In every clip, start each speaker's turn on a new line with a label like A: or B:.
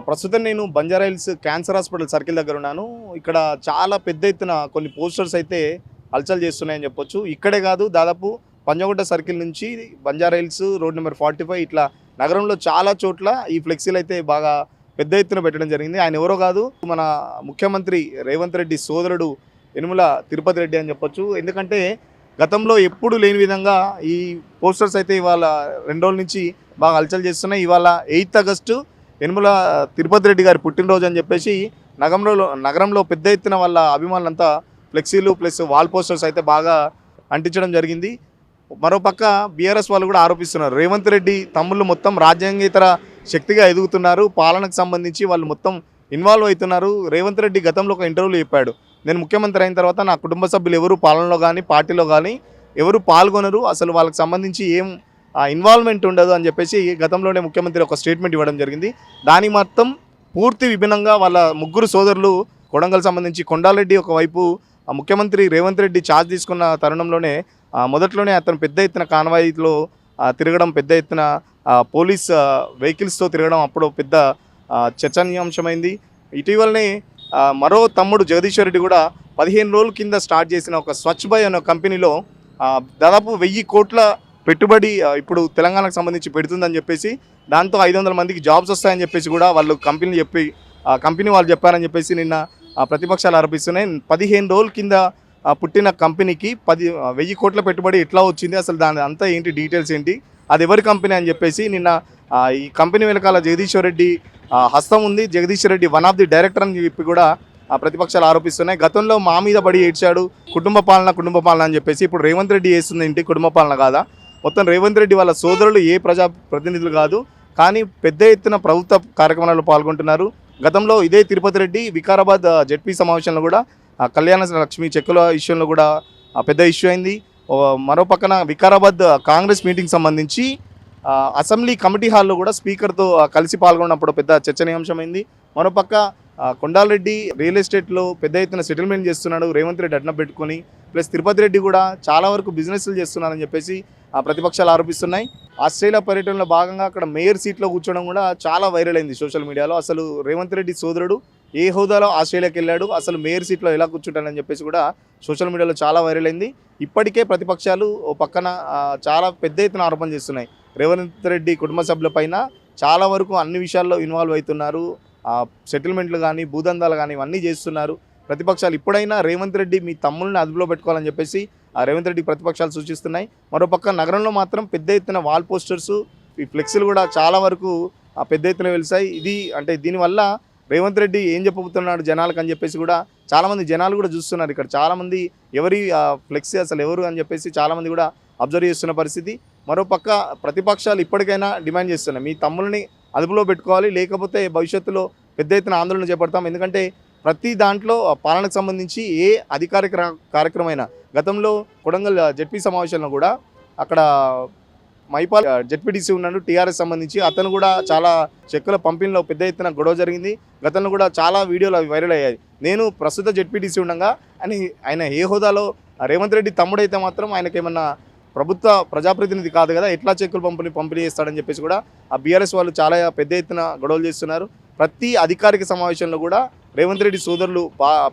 A: ప్రస్తుతం నేను Banjara Hills cancer hospital circle దగ్గర ఉన్నాను. ఇక్కడ చాలా పెద్ద ఎత్తున కొన్ని పోస్టర్స్ అయితే హల్చల్ చేస్తున్నాయని చెప్పొచ్చు. ఇక్కడే కాదు, దాదాపు పంజగుట్ట సర్కిల్ నుంచి బంజారాహిల్స్ రోడ్ నెంబర్ 45 ఇట్లా నగరంలో చాలా చోట్ల ఈ ఫ్లెక్సీలు అయితే బాగా పెద్ద ఎత్తున పెట్టడం జరిగింది. ఆయన ఎవరో కాదు, మన ముఖ్యమంత్రి రేవంత్ రెడ్డి సోదరుడు యనుమల తిరుపతి రెడ్డి అని చెప్పొచ్చు. ఎందుకంటే గతంలో ఎప్పుడు లేని విధంగా ఈ పోస్టర్స్ అయితే ఇవాళ 2 రోజుల నుంచి బాగా హల్చల్ చేస్తున్నాయి. ఇవాళ 8 ఆగస్టు యనుమల తిరుపతి రెడ్డి గారి పుట్టినరోజు అని చెప్పేసి నగరంలో పెద్ద ఎత్తున వాళ్ళ అభిమానులంతా ఫ్లెక్సీలు ప్లస్ వాల్ పోస్టర్స్ అయితే బాగా అంటించడం జరిగింది. మరోపక్క బీఆర్ఎస్ వాళ్ళు కూడా ఆరోపిస్తున్నారు, రేవంత్ రెడ్డి తమ్ముళ్ళు మొత్తం రాజ్యాంగేతర శక్తిగా ఎదుగుతున్నారు, పాలనకు సంబంధించి వాళ్ళు మొత్తం ఇన్వాల్వ్ అవుతున్నారు. రేవంత్ రెడ్డి గతంలో ఒక ఇంటర్వ్యూలో చెప్పాడు, నేను ముఖ్యమంత్రి అయిన తర్వాత నా కుటుంబ సభ్యులు ఎవరు పాలనలో కానీ పార్టీలో కానీ ఎవరు పాల్గొనరు, అసలు వాళ్ళకి సంబంధించి ఏం ఇన్వాల్వ్మెంట్ ఉండదు అని చెప్పేసి గతంలోనే ముఖ్యమంత్రి ఒక స్టేట్మెంట్ ఇవ్వడం జరిగింది. దాని మొత్తం పూర్తి విభిన్నంగా వాళ్ళ ముగ్గురు సోదరులు కొడంగల్ సంబంధించి కొండారెడ్డి ఒకవైపు ముఖ్యమంత్రి రేవంత్ రెడ్డి ఛార్జ్ తీసుకున్న తరుణంలోనే మొదట్లోనే అతను పెద్ద ఎత్తున కాన్వాయ్లో తిరగడం, పెద్ద ఎత్తున పోలీస్ వెహికల్స్తో తిరగడం అప్పుడు పెద్ద చర్చనీయాంశమైంది. ఇటీవలనే మరో తమ్ముడు జగదీశ్వర్ రెడ్డి కూడా 15 రోజుల కింద స్టార్ట్ చేసిన ఒక స్వచ్ఛ భాయ్ అనే కంపెనీలో దాదాపు 1000 కోట్ల పెట్టుబడి ఇప్పుడు తెలంగాణకు సంబంధించి పెడుతుందని చెప్పేసి, దాంతో 500 మందికి జాబ్స్ వస్తాయని చెప్పేసి కూడా వాళ్ళు కంపెనీ వాళ్ళు చెప్పారని చెప్పేసి నిన్న ప్రతిపక్షాలు ఆరోపిస్తున్నాయి. 15 రోజుల కింద పుట్టిన కంపెనీకి 1000 కోట్ల పెట్టుబడి ఎట్లా వచ్చింది, అసలు దాని అంతా ఏంటి, డీటెయిల్స్ ఏంటి, అది ఎవరి కంపెనీ అని చెప్పేసి నిన్న ఈ కంపెనీ వెనకాల జగదీశ్వర్ రెడ్డి హస్తం ఉంది, Jagadishwar Reddy one of the director అని చెప్పి కూడా ప్రతిపక్షాలు ఆరోపిస్తున్నాయి. గతంలో మా మీద పడి ఏడ్చాడు కుటుంబ పాలన అని చెప్పేసి, ఇప్పుడు రేవంత్ రెడ్డి చేస్తుంది ఏంటి, కుటుంబ పాలన కాదా? మొత్తం రేవంత్ రెడ్డి వాళ్ళ సోదరులు ఏ ప్రజా ప్రతినిధులు కాదు, కానీ పెద్ద ఎత్తున ప్రభుత్వ కార్యక్రమాల్లో పాల్గొంటున్నారు. గతంలో ఇదే తిరుపతి రెడ్డి వికారాబాద్ జెడ్పీ సమావేశంలో కూడా కళ్యాణ లక్ష్మి చెక్కుల విషయంలో కూడా పెద్ద ఇష్యూ అయింది. మరో పక్కన వికారాబాద్ కాంగ్రెస్ మీటింగ్ సంబంధించి అసెంబ్లీ కమిటీ హాల్లో కూడా స్పీకర్తో కలిసి పాల్గొన్నప్పుడు పెద్ద చర్చనీయాంశమైంది. మరోపక్క కొండారెడ్డి రియల్ ఎస్టేట్లో పెద్ద ఎత్తున సెటిల్మెంట్ చేస్తున్నాడు రేవంత్ రెడ్డి అడ్డం పెట్టుకొని, ప్లస్ తిరుపతి రెడ్డి కూడా చాలా వరకు బిజినెస్లు చేస్తున్నారని చెప్పేసి ప్రతిపక్షాలు ఆరోపిస్తున్నాయి. ఆస్ట్రేలియా పర్యటనలో భాగంగా అక్కడ మేయర్ సీట్లో కూర్చోవడం కూడా చాలా వైరల్ అయింది సోషల్ మీడియాలో. అసలు రేవంత్ రెడ్డి సోదరుడు ఏ హోదాలో ఆస్ట్రేలియాకి వెళ్ళాడు, అసలు మేయర్ సీట్లో ఎలా కూర్చుంటాడని చెప్పేసి కూడా సోషల్ మీడియాలో చాలా వైరల్ అయింది. ఇప్పటికే ప్రతిపక్షాలు ఓ పక్కన చాలా పెద్ద ఎత్తున ఆరోపణ చేస్తున్నాయి, రేవంత్ రెడ్డి కుటుంబ సభ్యులపైన చాలా వరకు అన్ని విషయాల్లో ఇన్వాల్వ్ అవుతున్నారు, సెటిల్మెంట్లు కానీ భూదందాలు కానీ ఇవన్నీ చేస్తున్నారు. ప్రతిపక్షాలు ఇప్పుడైనా రేవంత్ రెడ్డి మీ తమ్ముళ్ళని అదుపులో పెట్టుకోవాలని చెప్పేసి రేవంత్ రెడ్డి ప్రతిపక్షాలు సూచిస్తున్నాయి. మరోపక్క నగరంలో మాత్రం పెద్ద ఎత్తున వాల్ పోస్టర్స్, ఈ ఫ్లెక్సీలు కూడా చాలా వరకు పెద్ద ఎత్తున వెలిసాయి. దీనివల్ల రేవంత్ రెడ్డి ఏం చెప్పబోతున్నాడు జనాలకు అని చెప్పేసి కూడా చాలామంది జనాలు కూడా చూస్తున్నారు. ఇక్కడ చాలామంది ఎవరి ఫ్లెక్సీ అసలు ఎవరు అని చెప్పేసి చాలామంది కూడా అబ్జర్వ్ చేస్తున్న పరిస్థితి. మరోపక్క ప్రతిపక్షాలు ఇప్పటికైనా డిమాండ్ చేస్తున్నాయి, మీ తమ్ముళ్ళని అదుపులో పెట్టుకోవాలి, లేకపోతే భవిష్యత్తులో పెద్ద ఎత్తున ఆందోళన చేపడతాం. ఎందుకంటే ప్రతి దాంట్లో పాలనకు సంబంధించి ఏ అధికారిక కార్యక్రమమైన గతంలో కొడంగల్ జెడ్పీ సమావేశంలో కూడా అక్కడ మైపాల్ జెడ్పీటీసీ ఉన్నాడు టీఆర్ఎస్ సంబంధించి, అతను కూడా చాలా చెక్కుల పంపిణీలో పెద్ద ఎత్తున గొడవ జరిగింది. గతంలో కూడా చాలా వీడియోలు అవి వైరల్ అయ్యాయి. నేను ప్రస్తుత జెడ్పీటీసీ ఉండగా ఆయన ఏ హోదాలో, రేవంత్ రెడ్డి తమ్ముడైతే మాత్రం ఆయనకేమన్నా ప్రభుత్వ ప్రజాప్రతినిధి కాదు కదా, ఎట్లా చెక్కులు పంపిణీ చేస్తాడని చెప్పేసి కూడా ఆ బీఆర్ఎస్ వాళ్ళు చాలా పెద్ద ఎత్తున గొడవలు చేస్తున్నారు. ప్రతి అధికారిక సమావేశంలో కూడా రేవంత్ రెడ్డి సోదరులు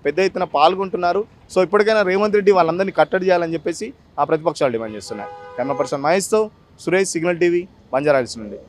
A: పెద్ద ఎత్తున పాల్గొంటున్నారు. సో ఇప్పటికైనా రేవంత్ రెడ్డి వాళ్ళందరినీ కట్టడి చేయాలని చెప్పేసి ప్రతిపక్షాలు డిమాండ్ చేస్తున్నాయి. కెమెరా పర్సన్ మహేష్తో సురేష్, సిగ్నల్ టీవీ, బంజారాహిల్స్ నుండి.